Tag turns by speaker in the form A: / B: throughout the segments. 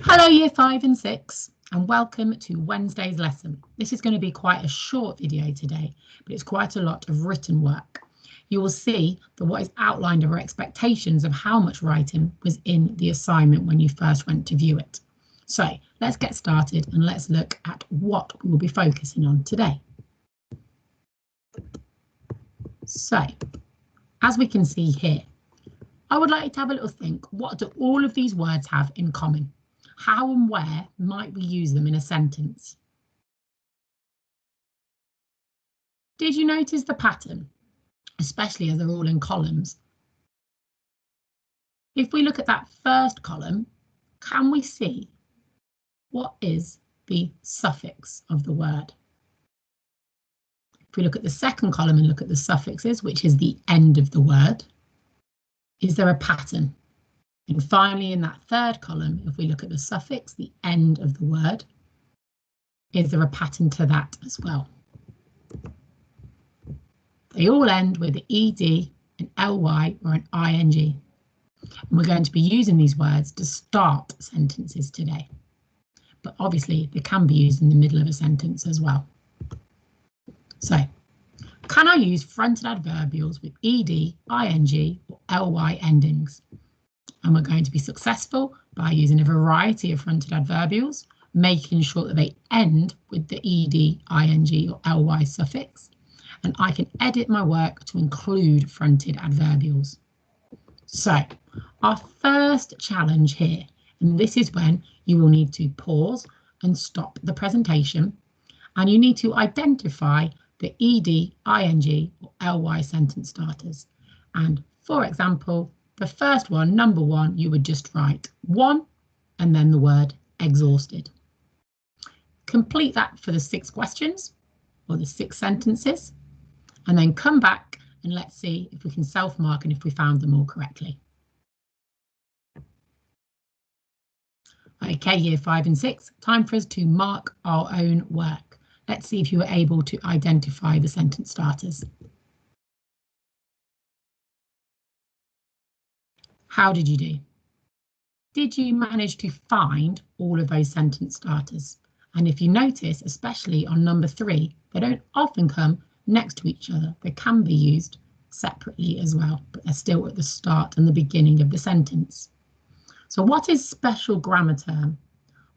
A: Hello Year 5 and 6 and welcome to Wednesday's lesson. This is going to be quite a short video today, but it's quite a lot of written work. You will see that what is outlined are expectations of how much writing was in the assignment when you first went to view it. So let's get started and let's look at what we will be focusing on today. So as we can see here, I would like you to have a little think, what do all of these words have in common? How and where might we use them in a sentence? Did you notice the pattern, especially as they're all in columns? If we look at that first column, can we see what is the suffix of the word? If we look at the second column and look at the suffixes, which is the end of the word, is there a pattern? And finally, in that third column, if we look at the suffix, the end of the word, is there a pattern to that as well? They all end with an ed, an ly, or an ing. And we're going to be using these words to start sentences today. But obviously, they can be used in the middle of a sentence as well. So, can I use fronted adverbials with ed, ing, or ly endings? And we're going to be successful by using a variety of fronted adverbials, making sure that they end with the ed, ing, or ly suffix. And I can edit my work to include fronted adverbials. So our first challenge here, and this is when you will need to pause and stop the presentation, and you need to identify the ed, ing, or ly sentence starters. And for example, the first one, number 1, you would just write 1 and then the word exhausted. Complete that for the 6 questions or the 6 sentences, and then come back and let's see if we can self-mark and if we found them all correctly. Okay, Year 5 and 6, time for us to mark our own work. Let's see if you were able to identify the sentence starters. How did you do? Did you manage to find all of those sentence starters? And if you notice, especially on number 3, they don't often come next to each other. They can be used separately as well, but they're still at the start and the beginning of the sentence. So what is special grammar term?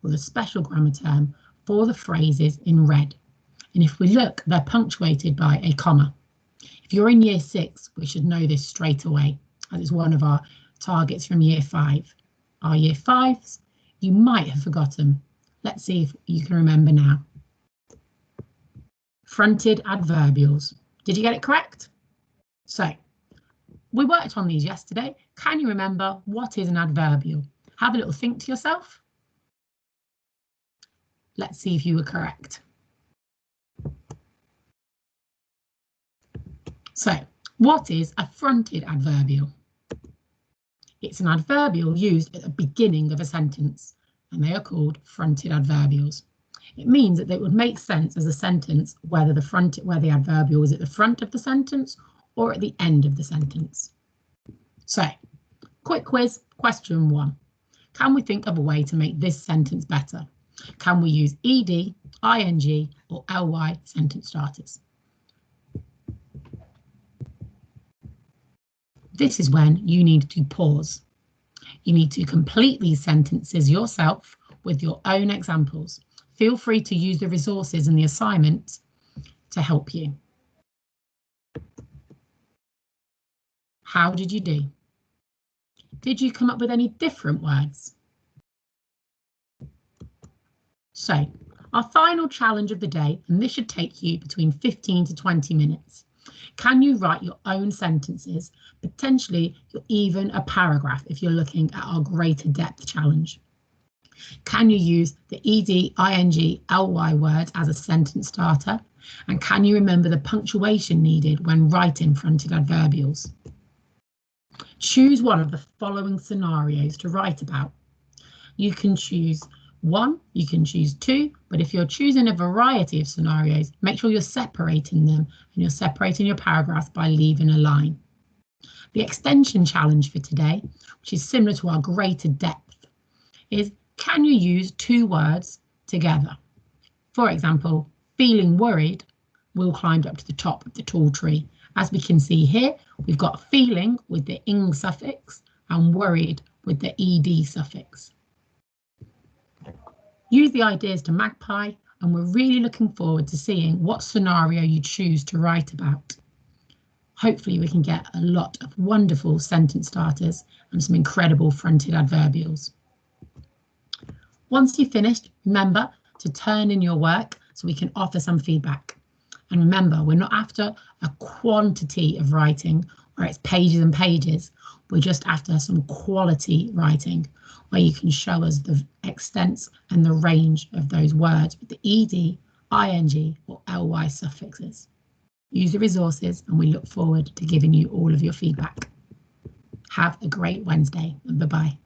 A: Well, the special grammar term for the phrases in red. And if we look, they're punctuated by a comma. If you're in Year 6, we should know this straight away, as it's one of our targets from Year 5. Our Year 5s, you might have forgotten. Let's see if you can remember now. Fronted adverbials. Did you get it correct? So, we worked on these yesterday. Can you remember what is an adverbial? Have a little think to yourself. Let's see if you were correct. So, what is a fronted adverbial? It's an adverbial used at the beginning of a sentence, and they are called fronted adverbials. It means that they would make sense as a sentence whether the adverbial is at the front of the sentence or at the end of the sentence. So, quick quiz, question 1. Can we think of a way to make this sentence better? Can we use ed, ing, or ly sentence starters? This is when you need to pause. You need to complete these sentences yourself with your own examples. Feel free to use the resources in the assignment to help you. How did you do? Did you come up with any different words? So, our final challenge of the day, and this should take you between 15 to 20 minutes. Can you write your own sentences, potentially even a paragraph if you're looking at our greater depth challenge? Can you use the ed, ing, ly words as a sentence starter? And can you remember the punctuation needed when writing fronted adverbials? Choose one of the following scenarios to write about. You can choose 1, you can choose 2, but if you're choosing a variety of scenarios, make sure you're separating them and you're separating your paragraphs by leaving a line. The extension challenge for today, which is similar to our greater depth, is can you use two words together? For example, feeling worried, Will climbed up to the top of the tall tree. As we can see here, we've got feeling with the ing suffix and worried with the ed suffix. Use the ideas to Magpie, and we're really looking forward to seeing what scenario you choose to write about. Hopefully we can get a lot of wonderful sentence starters and some incredible fronted adverbials. Once you've finished, remember to turn in your work so we can offer some feedback. And remember, we're not after a quantity of writing where it's pages and pages. We're just after some quality writing where you can show us the extent and the range of those words with the ed, ing or ly suffixes. Use the resources and we look forward to giving you all of your feedback. Have a great Wednesday and bye-bye.